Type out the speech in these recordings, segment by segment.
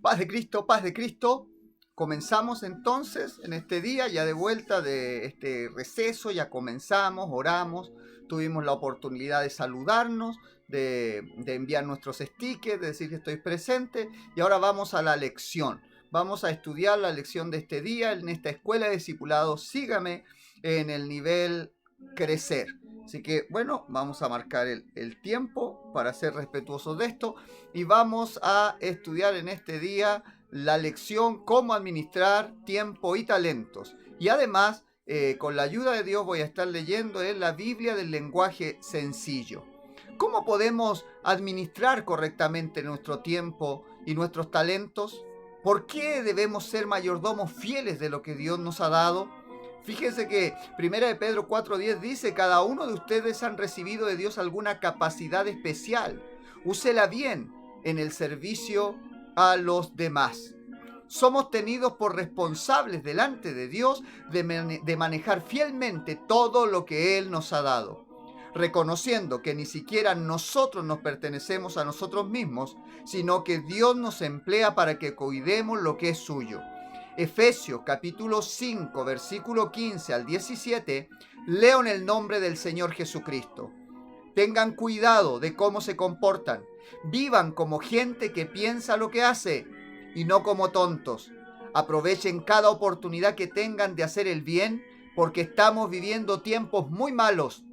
Paz de Cristo, paz de Cristo. Comenzamos entonces en este día, ya de vuelta de este receso, ya comenzamos, oramos, tuvimos la oportunidad de saludarnos, de enviar nuestros stickers, de decir que estoy presente, y ahora vamos a la lección. Vamos a estudiar la lección de este día en esta escuela de discipulado. Sígame en el nivel crecer. Así que bueno, vamos a marcar el tiempo para ser respetuosos de esto y vamos a estudiar en este día la lección cómo administrar tiempo y talentos. Y además, con la ayuda de Dios voy a estar leyendo en la Biblia del lenguaje sencillo. ¿Cómo podemos administrar correctamente nuestro tiempo y nuestros talentos? ¿Por qué debemos ser mayordomos fieles de lo que Dios nos ha dado? Fíjense que 1 de Pedro 4:10 dice, cada uno de ustedes han recibido de Dios alguna capacidad especial. Úsela bien en el servicio a los demás. Somos tenidos por responsables delante de Dios de manejar fielmente todo lo que Él nos ha dado, reconociendo que ni siquiera nosotros nos pertenecemos a nosotros mismos, sino que Dios nos emplea para que cuidemos lo que es suyo. Efesios capítulo 5, versículo 15 al 17, leo en el nombre del Señor Jesucristo. Tengan cuidado de cómo se comportan. Vivan como gente que piensa lo que hace y no como tontos. Aprovechen cada oportunidad que tengan de hacer el bien porque estamos viviendo tiempos muy malos.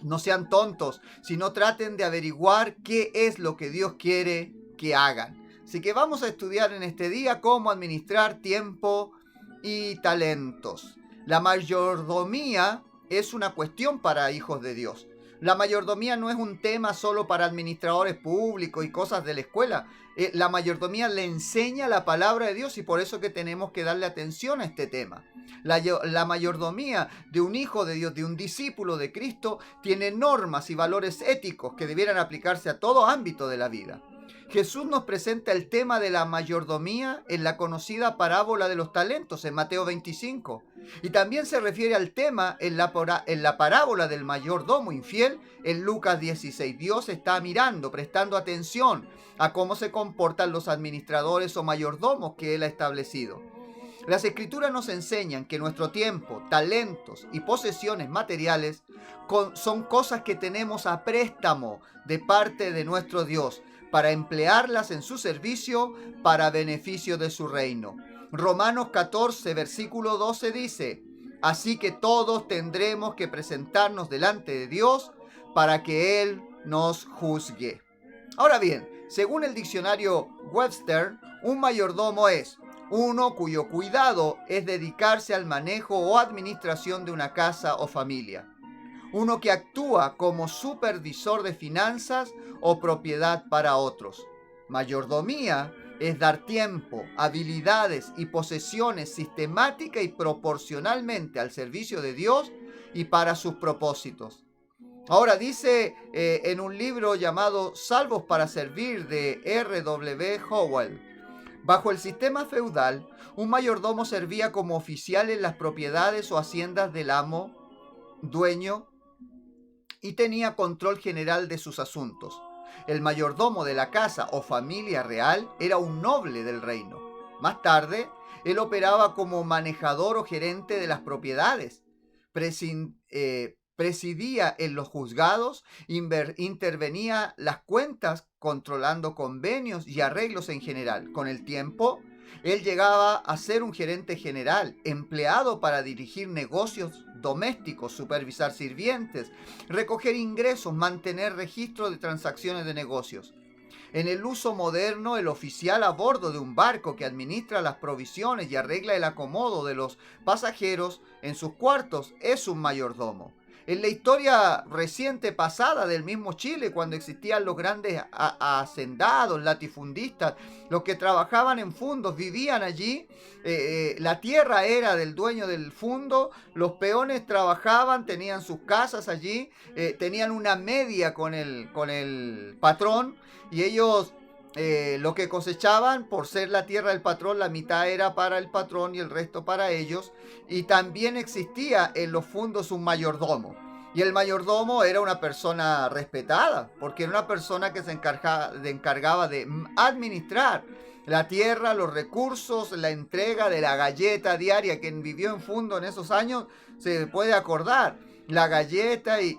No sean tontos, sino traten de averiguar qué es lo que Dios quiere que hagan. Así que vamos a estudiar en este día cómo administrar tiempo y talentos. La mayordomía es una cuestión para hijos de Dios. La mayordomía no es un tema solo para administradores públicos y cosas de la escuela. La mayordomía le enseña la palabra de Dios y por eso que tenemos que darle atención a este tema. La mayordomía de un hijo de Dios, de un discípulo de Cristo, tiene normas y valores éticos que debieran aplicarse a todo ámbito de la vida. Jesús nos presenta el tema de la mayordomía en la conocida parábola de los talentos en Mateo 25. Y también se refiere al tema en la parábola del mayordomo infiel en Lucas 16. Dios está mirando, prestando atención a cómo se comportan los administradores o mayordomos que Él ha establecido. Las escrituras nos enseñan que nuestro tiempo, talentos y posesiones materiales son cosas que tenemos a préstamo de parte de nuestro Dios para emplearlas en su servicio para beneficio de su reino. Romanos 14, versículo 12 dice, así que todos tendremos que presentarnos delante de Dios para que Él nos juzgue. Ahora bien, según el diccionario Webster, un mayordomo es uno cuyo cuidado es dedicarse al manejo o administración de una casa o familia. Uno que actúa como supervisor de finanzas o propiedad para otros. Mayordomía es dar tiempo, habilidades y posesiones sistemática y proporcionalmente al servicio de Dios y para sus propósitos. Ahora dice en un libro llamado Salvos para Servir de R.W. Howell, bajo el sistema feudal, un mayordomo servía como oficial en las propiedades o haciendas del amo, dueño, y tenía control general de sus asuntos. El mayordomo de la casa o familia real era un noble del reino. Más tarde, él operaba como manejador o gerente de las propiedades. Presidía en los juzgados, intervenía las cuentas, controlando convenios y arreglos en general. Con el tiempo, él llegaba a ser un gerente general, empleado para dirigir negocios domésticos, supervisar sirvientes, recoger ingresos, mantener registro de transacciones de negocios. En el uso moderno, el oficial a bordo de un barco que administra las provisiones y arregla el acomodo de los pasajeros en sus cuartos es un mayordomo. En la historia reciente pasada del mismo Chile, cuando existían los grandes hacendados, latifundistas, los que trabajaban en fundos, vivían allí, la tierra era del dueño del fundo, los peones trabajaban, tenían sus casas allí, tenían una media con el patrón y ellos lo que cosechaban, por ser la tierra del patrón, la mitad era para el patrón y el resto para ellos. Y también existía en los fundos un mayordomo. Y el mayordomo era una persona respetada, porque era una persona que se encargaba de administrar La tierra, los recursos, la entrega de la galleta diaria. Quien vivió en Fundo en esos años se puede acordar. La galleta y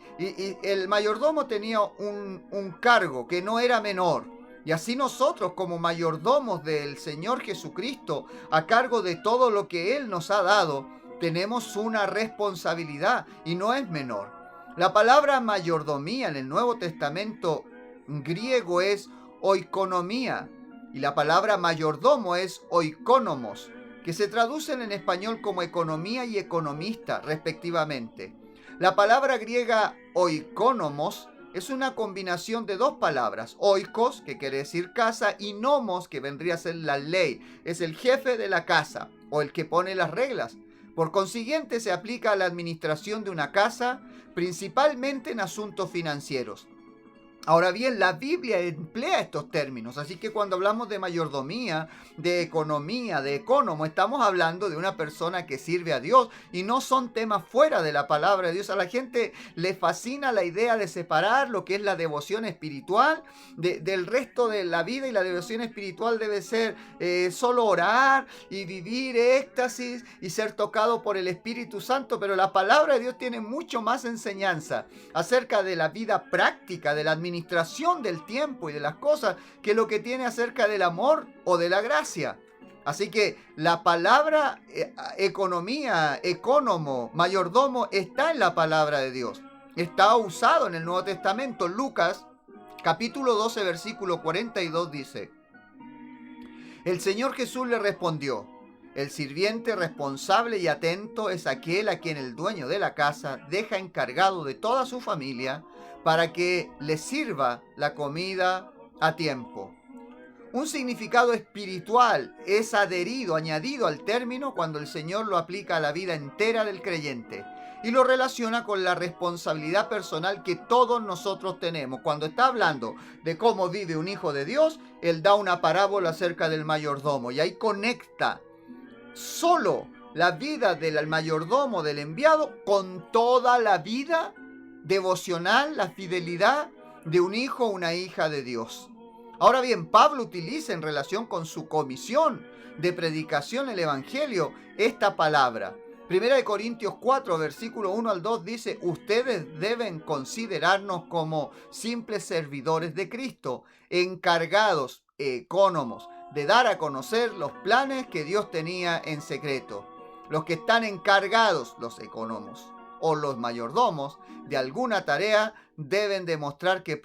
el mayordomo tenía un cargo que no era menor. Y así nosotros como mayordomos del Señor Jesucristo, a cargo de todo lo que Él nos ha dado, tenemos una responsabilidad y no es menor. La palabra mayordomía en el Nuevo Testamento griego es oikonomía y la palabra mayordomo es oikónomos, que se traducen en español como economía y economista, respectivamente. La palabra griega oikónomos es una combinación de dos palabras, oikos, que quiere decir casa, y nomos, que vendría a ser la ley, es el jefe de la casa o el que pone las reglas. Por consiguiente, se aplica a la administración de una casa, principalmente en asuntos financieros. Ahora bien, la Biblia emplea estos términos, así que cuando hablamos de mayordomía, de economía, de ecónomo, estamos hablando de una persona que sirve a Dios y no son temas fuera de la palabra de Dios. A la gente le fascina la idea de separar lo que es la devoción espiritual del resto de la vida, y la devoción espiritual debe ser solo orar y vivir éxtasis y ser tocado por el Espíritu Santo, pero la palabra de Dios tiene mucho más enseñanza acerca de la vida práctica, de la administración del tiempo y de las cosas, que lo que tiene acerca del amor o de la gracia. Así que la palabra economía, ecónomo, mayordomo está en la palabra de Dios. Está usado en el Nuevo Testamento. Lucas capítulo 12 versículo 42 dice: el Señor Jesús le respondió: el sirviente responsable y atento es aquel a quien el dueño de la casa deja encargado de toda su familia para que le sirva la comida a tiempo. Un significado espiritual es añadido al término cuando el Señor lo aplica a la vida entera del creyente y lo relaciona con la responsabilidad personal que todos nosotros tenemos. Cuando está hablando de cómo vive un hijo de Dios, Él da una parábola acerca del mayordomo y ahí conecta solo la vida del mayordomo, del enviado, con toda la vida devocional, la fidelidad de un hijo o una hija de Dios. Ahora bien, Pablo utiliza en relación con su comisión de predicación del Evangelio esta palabra. Primera de Corintios 4, versículo 1 al 2 dice: ustedes deben considerarnos como simples servidores de Cristo, encargados, ecónomos, de dar a conocer los planes que Dios tenía en secreto. Los que están encargados, los ecónomos o los mayordomos, de alguna tarea, deben demostrar que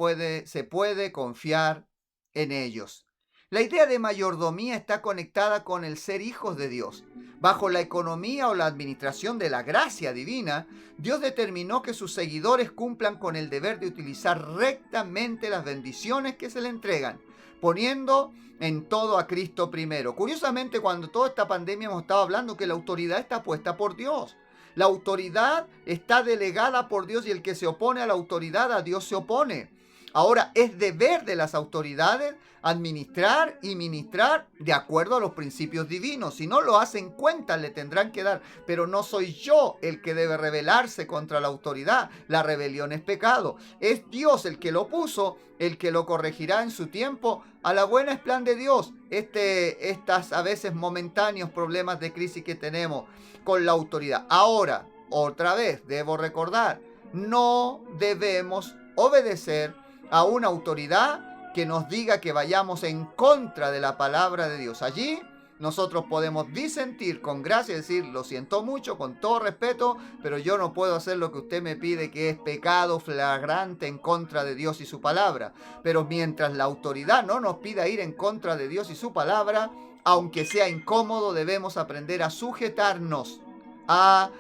se puede confiar en ellos. La idea de mayordomía está conectada con el ser hijos de Dios. Bajo la economía o la administración de la gracia divina, Dios determinó que sus seguidores cumplan con el deber de utilizar rectamente las bendiciones que se le entregan, poniendo en todo a Cristo primero. Curiosamente, cuando toda esta pandemia hemos estado hablando que la autoridad está puesta por Dios. La autoridad está delegada por Dios y el que se opone a la autoridad, a Dios se opone. Ahora, es deber de las autoridades administrar y ministrar de acuerdo a los principios divinos. Si no lo hacen, cuentas le tendrán que dar. Pero no soy yo el que debe rebelarse contra la autoridad. La rebelión es pecado. Es Dios el que lo puso, el que lo corregirá en su tiempo. A la buena es plan de Dios. Estas a veces momentáneos problemas de crisis que tenemos con la autoridad. Ahora, otra vez, debo recordar, no debemos obedecer a una autoridad que nos diga que vayamos en contra de la palabra de Dios. Allí nosotros podemos disentir con gracia y decir: lo siento mucho, con todo respeto, pero yo no puedo hacer lo que usted me pide, que es pecado flagrante en contra de Dios y su palabra. Pero mientras la autoridad no nos pida ir en contra de Dios y su palabra, aunque sea incómodo, debemos aprender a sujetarnos a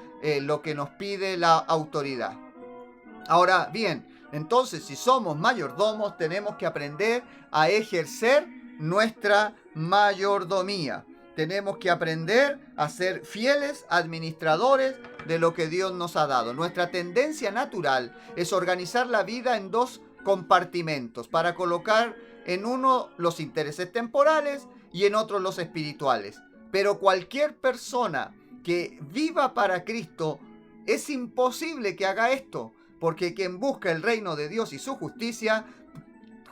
lo que nos pide la autoridad. Ahora bien, entonces, si somos mayordomos, tenemos que aprender a ejercer nuestra mayordomía. Tenemos que aprender a ser fieles administradores de lo que Dios nos ha dado. Nuestra tendencia natural es organizar la vida en dos compartimentos para colocar en uno los intereses temporales y en otro los espirituales. Pero cualquier persona que viva para Cristo, es imposible que haga esto. Porque quien busca el reino de Dios y su justicia,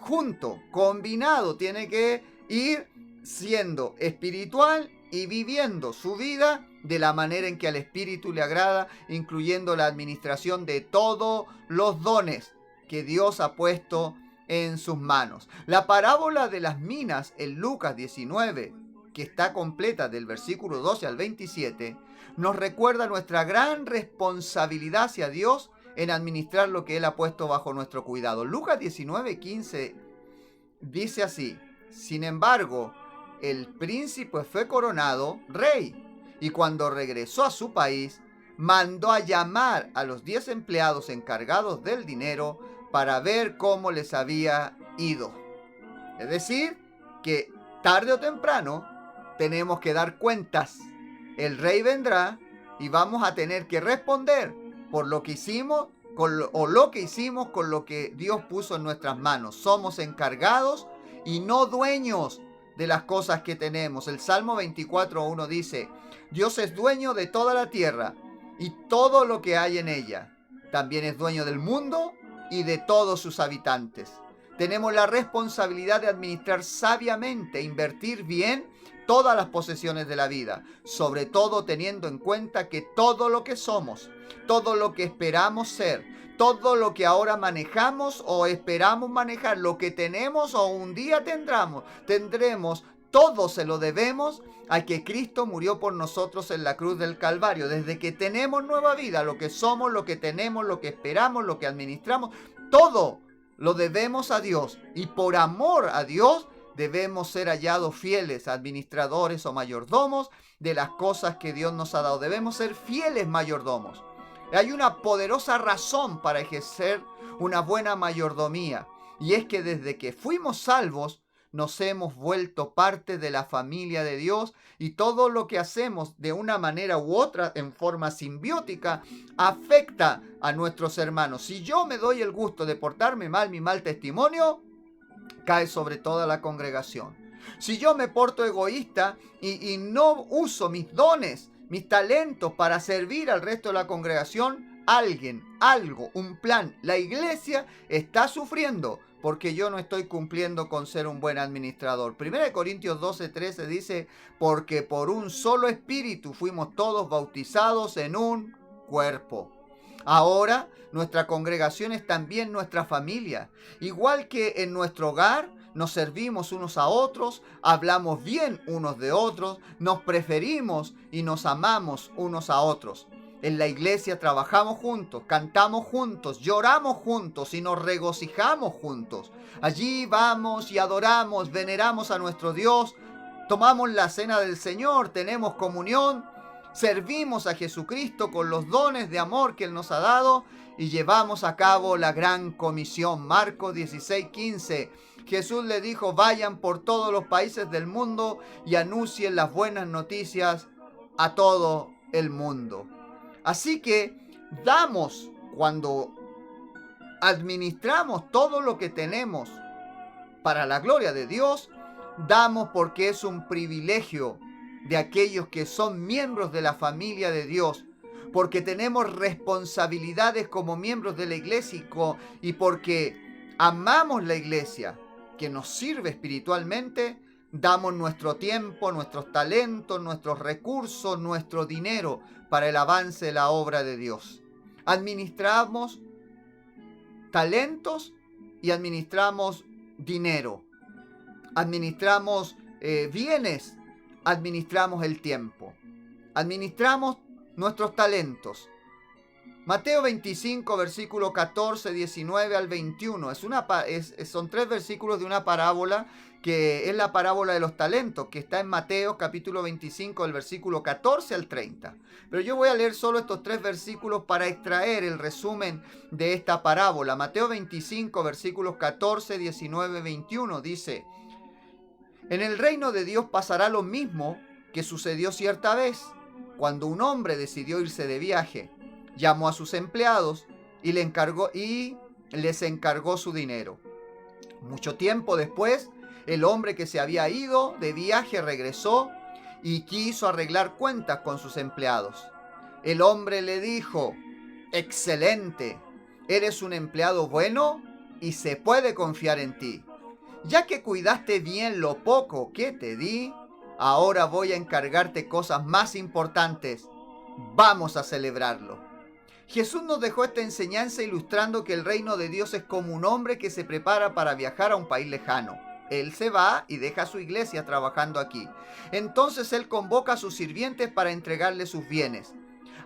junto, combinado, tiene que ir siendo espiritual y viviendo su vida de la manera en que al Espíritu le agrada, incluyendo la administración de todos los dones que Dios ha puesto en sus manos. La parábola de las minas en Lucas 19, que está completa del versículo 12 al 27, nos recuerda nuestra gran responsabilidad hacia Dios en administrar lo que Él ha puesto bajo nuestro cuidado. Lucas 19:15 dice así: sin embargo, el príncipe fue coronado rey, y cuando regresó a su país, mandó a llamar a los 10 empleados encargados del dinero para ver cómo les había ido. Es decir, que tarde o temprano tenemos que dar cuentas. El rey vendrá y vamos a tener que responder por lo que hicimos lo que hicimos con lo que Dios puso en nuestras manos. Somos encargados y no dueños de las cosas que tenemos. El Salmo 24:1 dice: Dios es dueño de toda la tierra y todo lo que hay en ella. También es dueño del mundo y de todos sus habitantes. Tenemos la responsabilidad de administrar sabiamente, invertir bien todas las posesiones de la vida, sobre todo teniendo en cuenta que todo lo que somos, todo lo que esperamos ser, todo lo que ahora manejamos o esperamos manejar, lo que tenemos o un día tendremos, todo se lo debemos a que Cristo murió por nosotros en la cruz del Calvario. Desde que tenemos nueva vida, lo que somos, lo que tenemos, lo que esperamos, lo que administramos, todo lo debemos a Dios. Y por amor a Dios debemos ser hallados fieles administradores o mayordomos de las cosas que Dios nos ha dado. Debemos ser fieles mayordomos. Hay una poderosa razón para ejercer una buena mayordomía, y es que desde que fuimos salvos nos hemos vuelto parte de la familia de Dios, y todo lo que hacemos de una manera u otra en forma simbiótica afecta a nuestros hermanos. Si yo me doy el gusto de portarme mal, mi mal testimonio cae sobre toda la congregación. Si yo me porto egoísta y no uso mis dones, mis talentos para servir al resto de la congregación, alguien, algo, un plan, la iglesia está sufriendo porque yo no estoy cumpliendo con ser un buen administrador. 1 Corintios 12:13 dice: porque por un solo espíritu fuimos todos bautizados en un cuerpo. Ahora nuestra congregación es también nuestra familia. Igual que en nuestro hogar nos servimos unos a otros, hablamos bien unos de otros, nos preferimos y nos amamos unos a otros. En la iglesia trabajamos juntos, cantamos juntos, lloramos juntos y nos regocijamos juntos. Allí vamos y adoramos, veneramos a nuestro Dios, tomamos la cena del Señor, tenemos comunión, servimos a Jesucristo con los dones de amor que Él nos ha dado y llevamos a cabo la gran comisión. Marcos 16:15. Jesús le dijo: vayan por todos los países del mundo y anuncien las buenas noticias a todo el mundo. Así que damos, cuando administramos todo lo que tenemos para la gloria de Dios, damos porque es un privilegio de aquellos que son miembros de la familia de Dios, porque tenemos responsabilidades como miembros de la iglesia y porque amamos la iglesia que nos sirve espiritualmente. Damos nuestro tiempo, nuestros talentos, nuestros recursos, nuestro dinero para el avance de la obra de Dios. Administramos talentos y administramos dinero. Administramos bienes, administramos el tiempo. Administramos nuestros talentos. Mateo 25, versículo 14, 19 al 21. Son 3 versículos de una parábola que es la parábola de los talentos, que está en Mateo capítulo 25, del versículo 14 al 30. Pero yo voy a leer solo estos 3 versículos para extraer el resumen de esta parábola. Mateo 25, versículos 14, 19, 21 dice: en el reino de Dios pasará lo mismo que sucedió cierta vez, cuando un hombre decidió irse de viaje. Llamó a sus empleados y les encargó su dinero. Mucho tiempo después, el hombre que se había ido de viaje regresó y quiso arreglar cuentas con sus empleados. El hombre le dijo: excelente, eres un empleado bueno y se puede confiar en ti. Ya que cuidaste bien lo poco que te di, ahora voy a encargarte cosas más importantes. Vamos a celebrarlo. Jesús nos dejó esta enseñanza ilustrando que el reino de Dios es como un hombre que se prepara para viajar a un país lejano. Él se va y deja a su iglesia trabajando aquí. Entonces él convoca a sus sirvientes para entregarle sus bienes.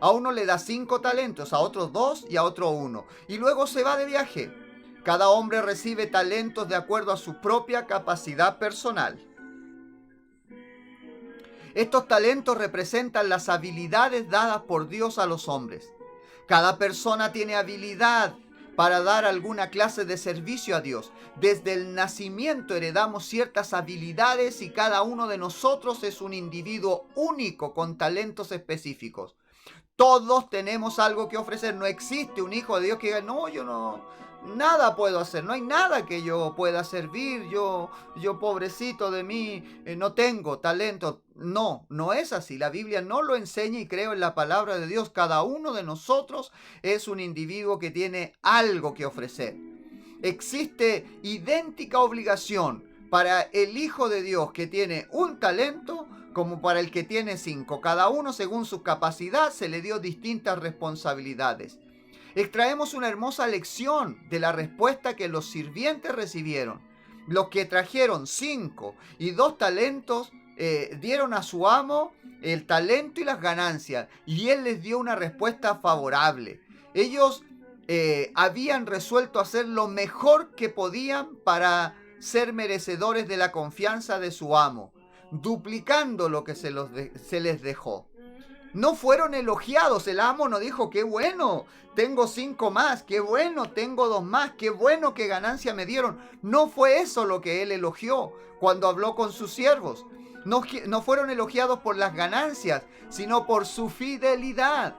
A uno le da 5 talentos, a otros 2 y a otro 1. Y luego se va de viaje. Cada hombre recibe talentos de acuerdo a su propia capacidad personal. Estos talentos representan las habilidades dadas por Dios a los hombres. Cada persona tiene habilidad para dar alguna clase de servicio a Dios. Desde el nacimiento heredamos ciertas habilidades y cada uno de nosotros es un individuo único con talentos específicos. Todos tenemos algo que ofrecer. No existe un hijo de Dios que diga, no, yo no, nada puedo hacer. No hay nada que yo pueda servir. Yo pobrecito de mí, no tengo talento. No, no es así. La Biblia no lo enseña y creo en la palabra de Dios. Cada uno de nosotros es un individuo que tiene algo que ofrecer. Existe idéntica obligación para el Hijo de Dios que tiene un talento como para el que tiene 5. Cada uno según su capacidad se le dio distintas responsabilidades. Extraemos una hermosa lección de la respuesta que los sirvientes recibieron. Los que trajeron 5 y 2 talentos dieron a su amo el talento y las ganancias, y él les dio una respuesta favorable. Ellos habían resuelto hacer lo mejor que podían para ser merecedores de la confianza de su amo, duplicando lo que se les dejó. No fueron elogiados. El amo no dijo, qué bueno, tengo 5 más, qué bueno, tengo 2 más, qué bueno, qué ganancia me dieron. No fue eso lo que él elogió cuando habló con sus siervos. No fueron elogiados por las ganancias, sino por su fidelidad.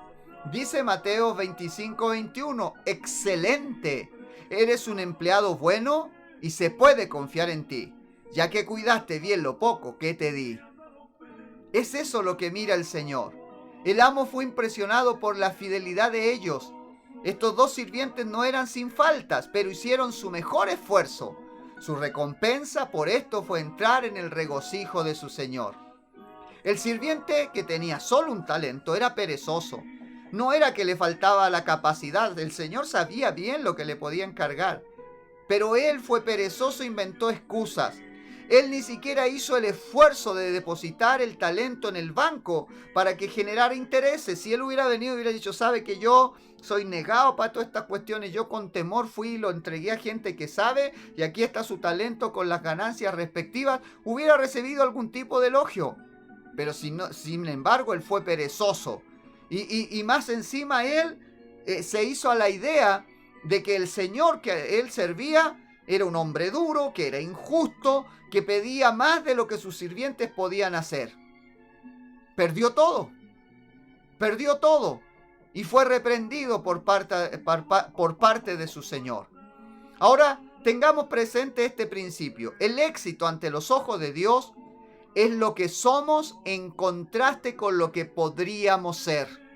Dice Mateo 25:21, excelente, eres un empleado bueno y se puede confiar en ti, ya que cuidaste bien lo poco que te di. Es eso lo que mira el Señor. El amo fue impresionado por la fidelidad de ellos. Estos 2 sirvientes no eran sin faltas, pero hicieron su mejor esfuerzo. Su recompensa por esto fue entrar en el regocijo de su Señor. El sirviente que tenía solo un talento era perezoso. No era que le faltaba la capacidad, el Señor sabía bien lo que le podía encargar. Pero él fue perezoso e inventó excusas. Él ni siquiera hizo el esfuerzo de depositar el talento en el banco para que generara intereses. Si él hubiera venido y hubiera dicho, sabe que yo soy negado para todas estas cuestiones, yo con temor fui y lo entregué a gente que sabe, y aquí está su talento con las ganancias respectivas, hubiera recibido algún tipo de elogio. Pero sin embargo, él fue perezoso. Y más encima él se hizo a la idea de que el Señor que él servía era un hombre duro, que era injusto, que pedía más de lo que sus sirvientes podían hacer. Perdió todo. Perdió todo. Y fue reprendido por parte de su Señor. Ahora, tengamos presente este principio. El éxito ante los ojos de Dios es lo que somos en contraste con lo que podríamos ser.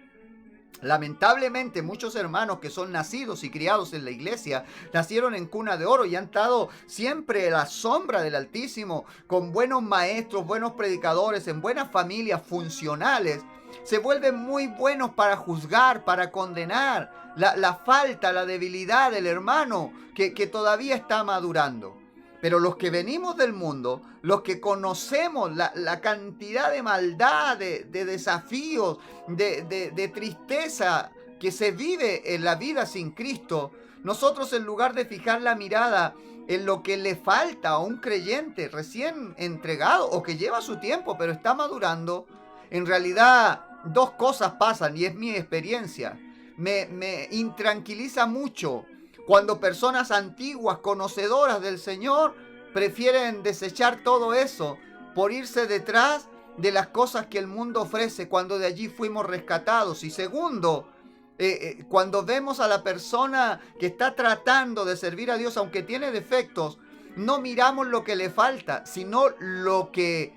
Lamentablemente muchos hermanos que son nacidos y criados en la iglesia nacieron en cuna de oro y han estado siempre a la sombra del Altísimo, con buenos maestros, buenos predicadores, en buenas familias funcionales. Se vuelven muy buenos para juzgar, para condenar la falta, la debilidad del hermano que todavía está madurando. Pero los que venimos del mundo, los que conocemos la cantidad de maldad, de desafíos, de tristeza que se vive en la vida sin Cristo, nosotros en lugar de fijar la mirada en lo que le falta a un creyente recién entregado o que lleva su tiempo pero está madurando, en realidad 2 cosas pasan y es mi experiencia. Me intranquiliza mucho cuando personas antiguas, conocedoras del Señor, prefieren desechar todo eso por irse detrás de las cosas que el mundo ofrece cuando de allí fuimos rescatados. Y segundo, cuando vemos a la persona que está tratando de servir a Dios, aunque tiene defectos, no miramos lo que le falta, sino lo que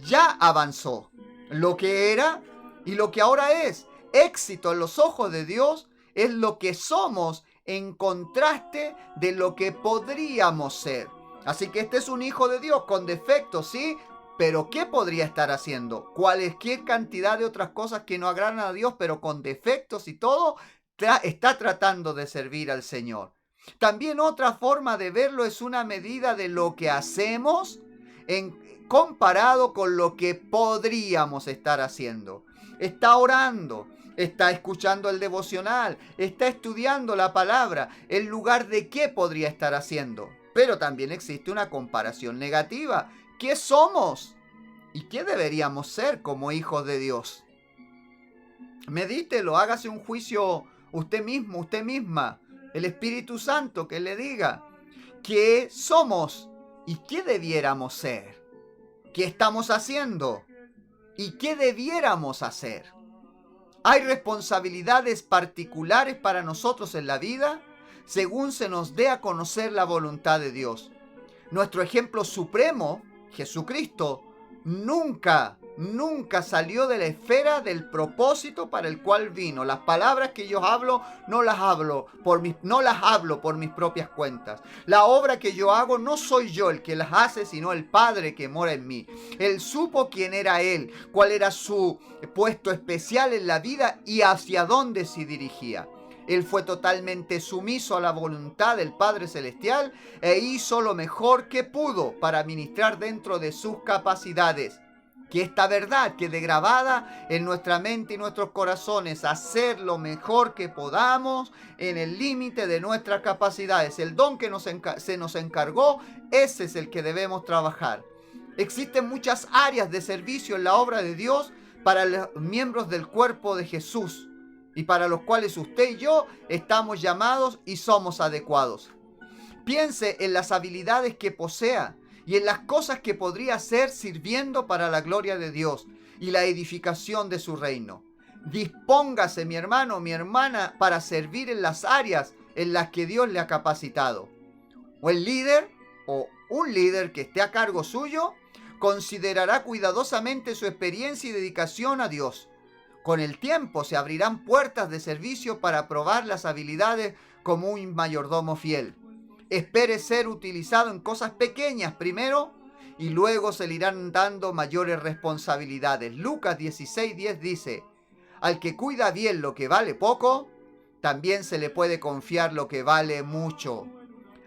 ya avanzó, lo que era y lo que ahora es. Éxito en los ojos de Dios es lo que somos en contraste de lo que podríamos ser. Así que este es un hijo de Dios con defectos, ¿sí? Pero ¿qué podría estar haciendo? Cualquier cantidad de otras cosas que no agradan a Dios, pero con defectos y todo, está tratando de servir al Señor. También otra forma de verlo es una medida de lo que hacemos comparado con lo que podríamos estar haciendo. Está orando, está escuchando el devocional, está estudiando la palabra, en lugar de qué podría estar haciendo. Pero también existe una comparación negativa. ¿Qué somos? ¿Y qué deberíamos ser como hijos de Dios? Medítelo, hágase un juicio usted mismo, usted misma. El Espíritu Santo que le diga qué somos y qué debiéramos ser. ¿Qué estamos haciendo? ¿Y qué debiéramos hacer? ¿Hay responsabilidades particulares para nosotros en la vida? Según se nos dé a conocer la voluntad de Dios. Nuestro ejemplo supremo, Jesucristo, nunca salió de la esfera del propósito para el cual vino. Las palabras que yo hablo, no las hablo por mis propias cuentas. La obra que yo hago, no soy yo el que las hace, sino el Padre que mora en mí. Él supo quién era Él, cuál era su puesto especial en la vida y hacia dónde se dirigía. Él fue totalmente sumiso a la voluntad del Padre Celestial e hizo lo mejor que pudo para ministrar dentro de sus capacidades. Que esta verdad quede grabada en nuestra mente y nuestros corazones, hacer lo mejor que podamos en el límite de nuestras capacidades. El don que se nos encargó, ese es el que debemos trabajar. Existen muchas áreas de servicio en la obra de Dios para los miembros del cuerpo de Jesús, y para los cuales usted y yo estamos llamados y somos adecuados. Piense en las habilidades que posea y en las cosas que podría hacer sirviendo para la gloria de Dios y la edificación de su reino. Dispóngase, mi hermano, mi hermana, para servir en las áreas en las que Dios le ha capacitado. O el líder o un líder que esté a cargo suyo considerará cuidadosamente su experiencia y dedicación a Dios. Con el tiempo se abrirán puertas de servicio para probar las habilidades como un mayordomo fiel. Espere ser utilizado en cosas pequeñas primero y luego se le irán dando mayores responsabilidades. Lucas 16:10 dice: al que cuida bien lo que vale poco, también se le puede confiar lo que vale mucho.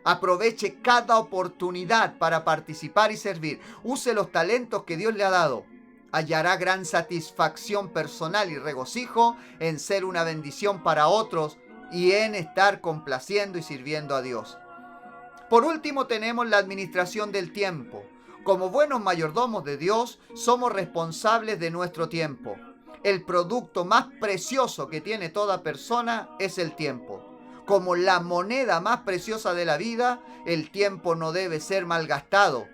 Aproveche cada oportunidad para participar y servir. Use los talentos que Dios le ha dado. Hallará gran satisfacción personal y regocijo en ser una bendición para otros y en estar complaciendo y sirviendo a Dios. Por último, tenemos la administración del tiempo. Como buenos mayordomos de Dios, somos responsables de nuestro tiempo. El producto más precioso que tiene toda persona es el tiempo. Como la moneda más preciosa de la vida, el tiempo no debe ser malgastado,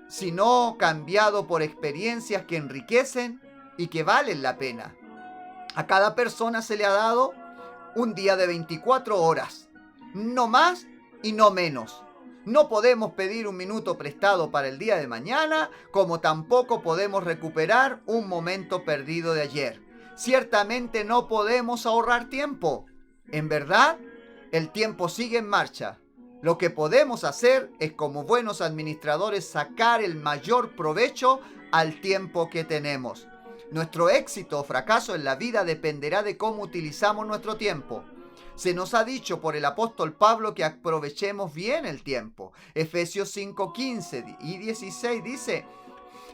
sino cambiado por experiencias que enriquecen y que valen la pena. A cada persona se le ha dado un día de 24 horas, no más y no menos. No podemos pedir un minuto prestado para el día de mañana, como tampoco podemos recuperar un momento perdido de ayer. Ciertamente no podemos ahorrar tiempo. En verdad, el tiempo sigue en marcha. Lo que podemos hacer es, como buenos administradores, sacar el mayor provecho al tiempo que tenemos. Nuestro éxito o fracaso en la vida dependerá de cómo utilizamos nuestro tiempo. Se nos ha dicho por el apóstol Pablo que aprovechemos bien el tiempo. Efesios 5:15 y 16 dice: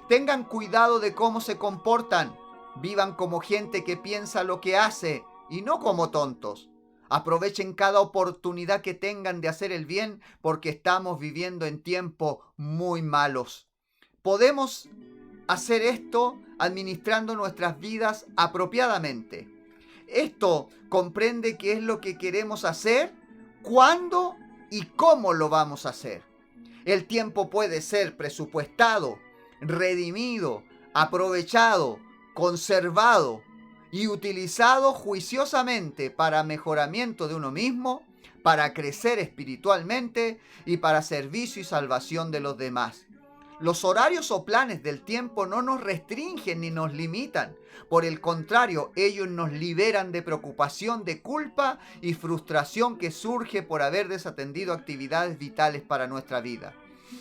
tengan cuidado de cómo se comportan. Vivan como gente que piensa lo que hace y no como tontos. Aprovechen cada oportunidad que tengan de hacer el bien, porque estamos viviendo en tiempos muy malos. Podemos hacer esto administrando nuestras vidas apropiadamente. Esto comprende qué es lo que queremos hacer, cuándo y cómo lo vamos a hacer. El tiempo puede ser presupuestado, redimido, aprovechado, conservado y utilizado juiciosamente para mejoramiento de uno mismo, para crecer espiritualmente y para servicio y salvación de los demás. Los horarios o planes del tiempo no nos restringen ni nos limitan. Por el contrario, ellos nos liberan de preocupación, de culpa y frustración que surge por haber desatendido actividades vitales para nuestra vida.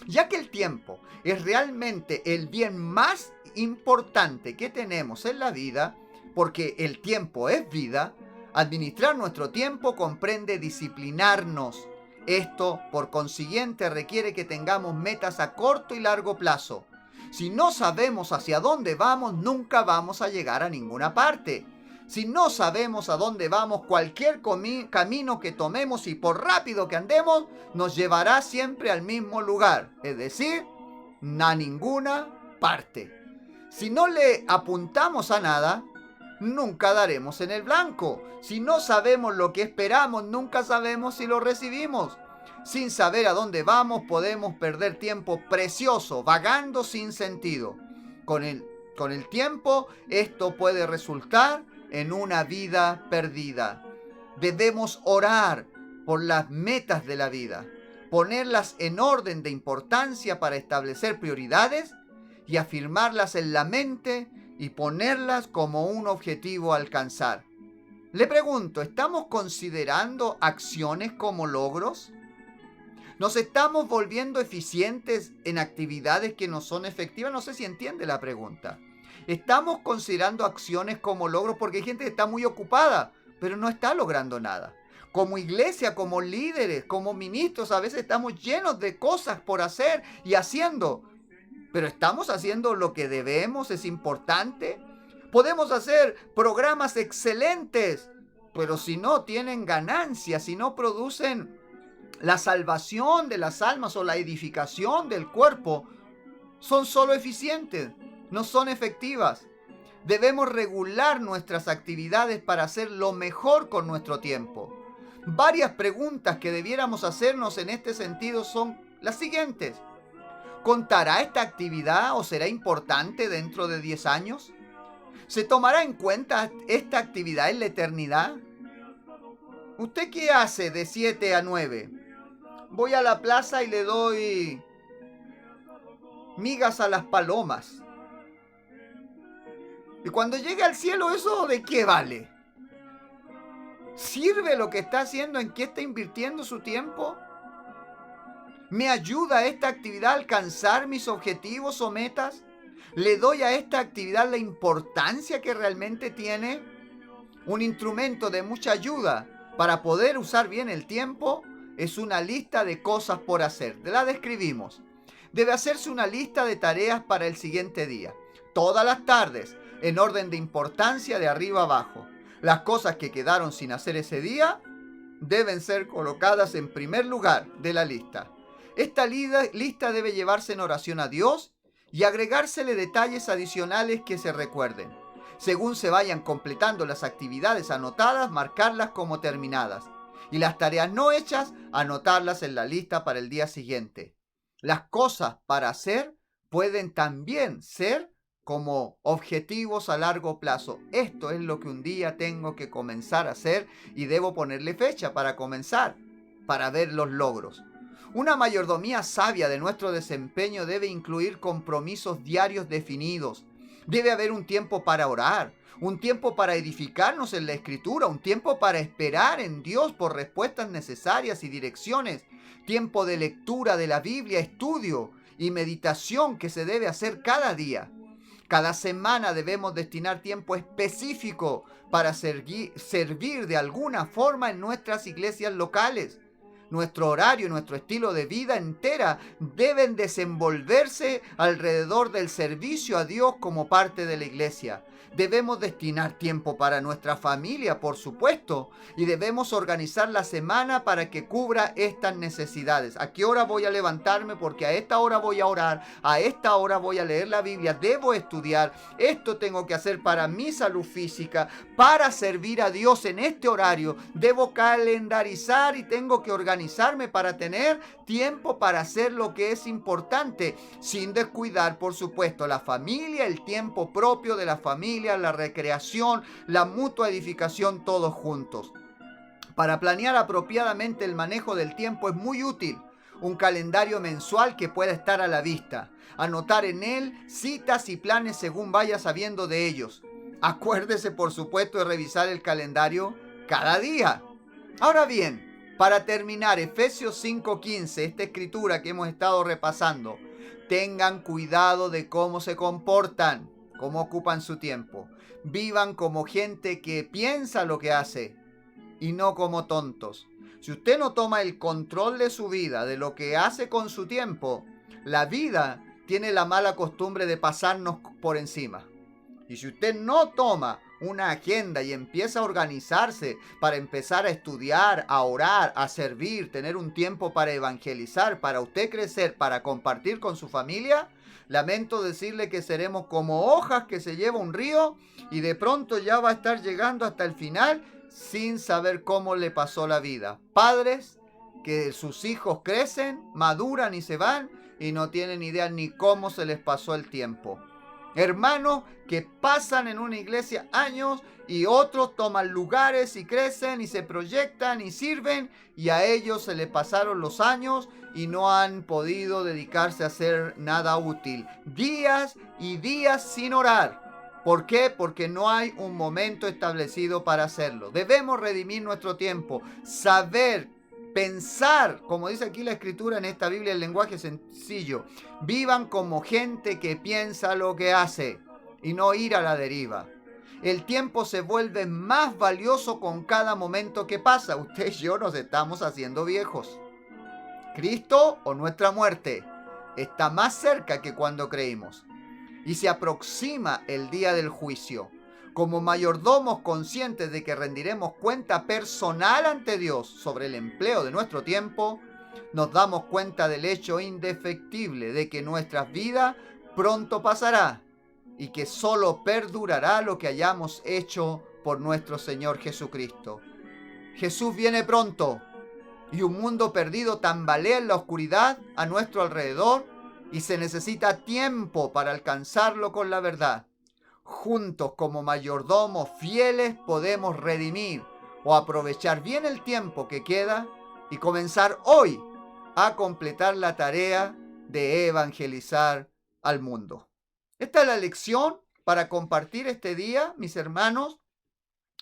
Ya que el tiempo es realmente el bien más importante que tenemos en la vida, porque el tiempo es vida, administrar nuestro tiempo comprende disciplinarnos. Esto, por consiguiente, requiere que tengamos metas a corto y largo plazo. Si no sabemos hacia dónde vamos, nunca vamos a llegar a ninguna parte. Si no sabemos a dónde vamos, cualquier camino que tomemos y por rápido que andemos, nos llevará siempre al mismo lugar, es decir, a ninguna parte. Si no le apuntamos a nada, nunca daremos en el blanco. Si no sabemos lo que esperamos, nunca sabemos si lo recibimos. Sin saber a dónde vamos, podemos perder tiempo precioso, vagando sin sentido. Con el tiempo, esto puede resultar en una vida perdida. Debemos orar por las metas de la vida, ponerlas en orden de importancia para establecer prioridades y afirmarlas en la mente y ponerlas como un objetivo a alcanzar. Le pregunto, ¿estamos considerando acciones como logros? ¿Nos estamos volviendo eficientes en actividades que no son efectivas? No sé si entiende la pregunta. ¿Estamos considerando acciones como logros? Porque hay gente que está muy ocupada, pero no está logrando nada. Como iglesia, como líderes, como ministros, a veces estamos llenos de cosas por hacer y haciendo. Pero ¿estamos haciendo lo que debemos? ¿Es importante? Podemos hacer programas excelentes, pero si no tienen ganancias, si no producen la salvación de las almas o la edificación del cuerpo, son solo eficientes, no son efectivas. Debemos regular nuestras actividades para hacer lo mejor con nuestro tiempo. Varias preguntas que debiéramos hacernos en este sentido son las siguientes. ¿Contará esta actividad o será importante dentro de 10 años? ¿Se tomará en cuenta esta actividad en la eternidad? ¿Usted qué hace de 7 a 9? Voy a la plaza y le doy migas a las palomas. Y cuando llegue al cielo, ¿eso de qué vale? ¿Sirve lo que está haciendo? ¿En qué está invirtiendo su tiempo? ¿Me ayuda esta actividad a alcanzar mis objetivos o metas? ¿Le doy a esta actividad la importancia que realmente tiene? Un instrumento de mucha ayuda para poder usar bien el tiempo es una lista de cosas por hacer. La describimos. Debe hacerse una lista de tareas para el siguiente día. Todas las tardes, en orden de importancia de arriba abajo. Las cosas que quedaron sin hacer ese día deben ser colocadas en primer lugar de la lista. Esta lista debe llevarse en oración a Dios y agregársele detalles adicionales que se recuerden. Según se vayan completando las actividades anotadas, marcarlas como terminadas. Y las tareas no hechas, anotarlas en la lista para el día siguiente. Las cosas para hacer pueden también ser como objetivos a largo plazo. Esto es lo que un día tengo que comenzar a hacer y debo ponerle fecha para comenzar, para ver los logros. Una mayordomía sabia de nuestro desempeño debe incluir compromisos diarios definidos. Debe haber un tiempo para orar, un tiempo para edificarnos en la Escritura, un tiempo para esperar en Dios por respuestas necesarias y direcciones, tiempo de lectura de la Biblia, estudio y meditación que se debe hacer cada día. Cada semana debemos destinar tiempo específico para servir de alguna forma en nuestras iglesias locales. Nuestro horario y nuestro estilo de vida entera deben desenvolverse alrededor del servicio a Dios como parte de la iglesia. Debemos destinar tiempo para nuestra familia, por supuesto, y debemos organizar la semana para que cubra estas necesidades. ¿A qué hora voy a levantarme? Porque a esta hora voy a orar, a esta hora voy a leer la Biblia, debo estudiar, esto tengo que hacer para mi salud física, para servir a Dios en este horario, debo calendarizar y tengo que organizarme para tener tiempo para hacer lo que es importante, sin descuidar, por supuesto, la familia, el tiempo propio de la familia, la recreación, la mutua edificación, todos juntos. Para planear apropiadamente el manejo del tiempo es muy útil un calendario mensual que pueda estar a la vista. Anotar en él citas y planes según vaya sabiendo de ellos. Acuérdese, por supuesto, de revisar el calendario cada día. Ahora bien, Para terminar, Efesios 5:15, esta escritura que hemos estado repasando. Tengan cuidado de cómo se comportan, cómo ocupan su tiempo. Vivan como gente que piensa lo que hace y no como tontos. Si usted no toma el control de su vida, de lo que hace con su tiempo, la vida tiene la mala costumbre de pasarnos por encima. Y si usted no toma una agenda y empieza a organizarse para empezar a estudiar, a orar, a servir, tener un tiempo para evangelizar, para usted crecer, para compartir con su familia, lamento decirle que seremos como hojas que se lleva un río y de pronto ya va a estar llegando hasta el final sin saber cómo le pasó la vida. Padres que sus hijos crecen, maduran y se van y no tienen idea ni cómo se les pasó el tiempo. Hermanos que pasan en una iglesia años y otros toman lugares y crecen y se proyectan y sirven y a ellos se les pasaron los años y no han podido dedicarse a hacer nada útil. Días y días sin orar. ¿Por qué? Porque no hay un momento establecido para hacerlo. Debemos redimir nuestro tiempo, saber, pensar, como dice aquí la escritura en esta Biblia, el lenguaje sencillo. Vivan como gente que piensa lo que hace y no ir a la deriva. El tiempo se vuelve más valioso con cada momento que pasa. Usted y yo nos estamos haciendo viejos. Cristo o nuestra muerte está más cerca que cuando creímos. Y se aproxima el día del juicio. Como mayordomos conscientes de que rendiremos cuenta personal ante Dios sobre el empleo de nuestro tiempo, nos damos cuenta del hecho indefectible de que nuestra vida pronto pasará y que solo perdurará lo que hayamos hecho por nuestro Señor Jesucristo. Jesús viene pronto y un mundo perdido tambalea en la oscuridad a nuestro alrededor y se necesita tiempo para alcanzarlo con la verdad. Juntos como mayordomos fieles podemos redimir o aprovechar bien el tiempo que queda y comenzar hoy a completar la tarea de evangelizar al mundo. Esta es la lección para compartir este día, mis hermanos,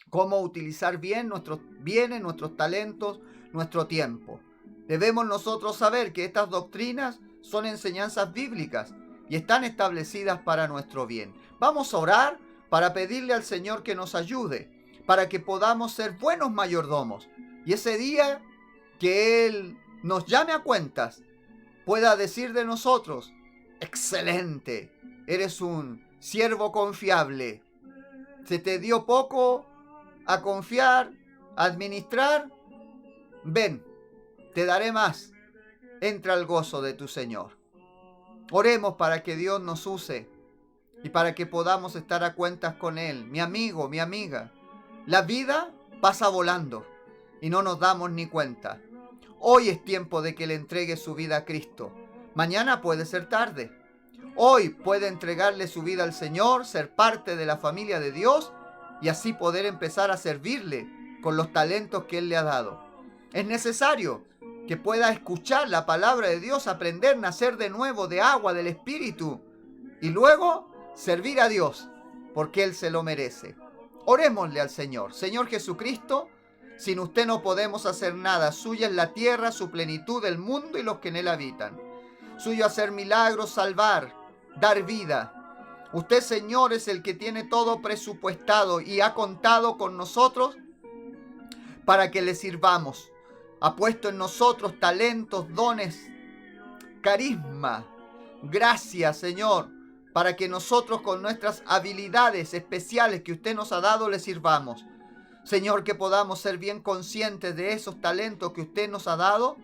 cómo utilizar bien nuestros bienes, nuestros talentos, nuestro tiempo. Debemos nosotros saber que estas doctrinas son enseñanzas bíblicas y están establecidas para nuestro bien. Vamos a orar para pedirle al Señor que nos ayude, para que podamos ser buenos mayordomos. Y ese día que Él nos llame a cuentas, pueda decir de nosotros: excelente, eres un siervo confiable. Se te dio poco a confiar, a administrar. Ven, te daré más. Entra al gozo de tu Señor. Oremos para que Dios nos use y para que podamos estar a cuentas con Él. Mi amigo, mi amiga, la vida pasa volando y no nos damos ni cuenta. Hoy es tiempo de que le entregue su vida a Cristo. Mañana puede ser tarde. Hoy puede entregarle su vida al Señor, ser parte de la familia de Dios y así poder empezar a servirle con los talentos que Él le ha dado. Es necesario que pueda escuchar la palabra de Dios, aprender, nacer de nuevo de agua, del Espíritu y luego servir a Dios porque Él se lo merece. Orémosle al Señor. Señor Jesucristo, sin usted no podemos hacer nada. Suya es la tierra, su plenitud, el mundo y los que en él habitan. Suyo hacer milagros, salvar, dar vida. Usted, Señor, es el que tiene todo presupuestado y ha contado con nosotros para que le sirvamos. Ha puesto en nosotros talentos, dones, carisma. Gracias, Señor, para que nosotros con nuestras habilidades especiales que usted nos ha dado le sirvamos. Señor, que podamos ser bien conscientes de esos talentos que usted nos ha dado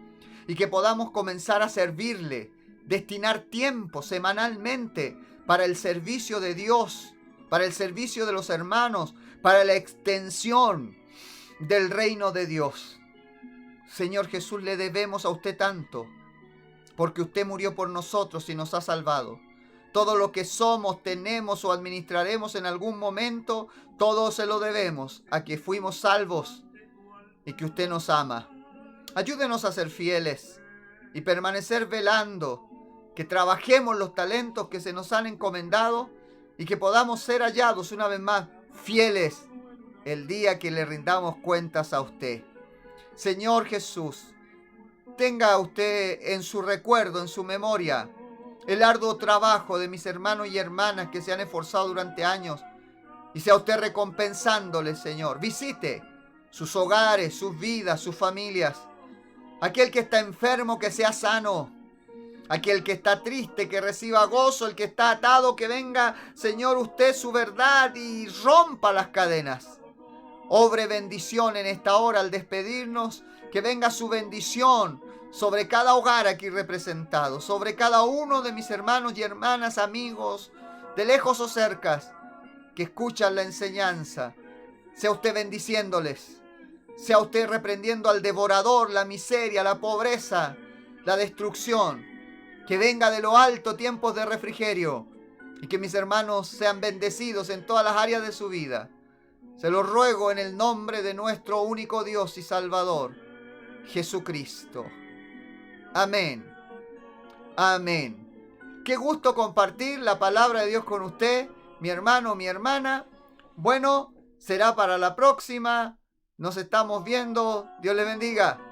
y que podamos comenzar a servirle, destinar tiempo semanalmente para el servicio de Dios, para el servicio de los hermanos, para la extensión del reino de Dios. Señor Jesús, le debemos a usted tanto, porque usted murió por nosotros y nos ha salvado. Todo lo que somos, tenemos o administraremos en algún momento, todo se lo debemos a que fuimos salvos y que usted nos ama. Ayúdenos a ser fieles y permanecer velando, que trabajemos los talentos que se nos han encomendado y que podamos ser hallados una vez más fieles el día que le rindamos cuentas a usted. Señor Jesús, tenga usted en su recuerdo, en su memoria, el arduo trabajo de mis hermanos y hermanas que se han esforzado durante años, y sea usted recompensándoles, Señor. Visite sus hogares, sus vidas, sus familias. Aquel que está enfermo, que sea sano. Aquel que está triste, que reciba gozo. El que está atado, que venga, Señor, usted su verdad y rompa las cadenas. Obre bendición en esta hora al despedirnos. Que venga su bendición sobre cada hogar aquí representado, sobre cada uno de mis hermanos y hermanas, amigos, de lejos o cercas, que escuchan la enseñanza. Sea usted bendiciéndoles. Sea usted reprendiendo al devorador, la miseria, la pobreza, la destrucción. Que venga de lo alto tiempos de refrigerio y que mis hermanos sean bendecidos en todas las áreas de su vida. Se lo ruego en el nombre de nuestro único Dios y Salvador, Jesucristo. Amén. Amén. Qué gusto compartir la palabra de Dios con usted, mi hermano, mi hermana. Bueno, será para la próxima. Nos estamos viendo. Dios le bendiga.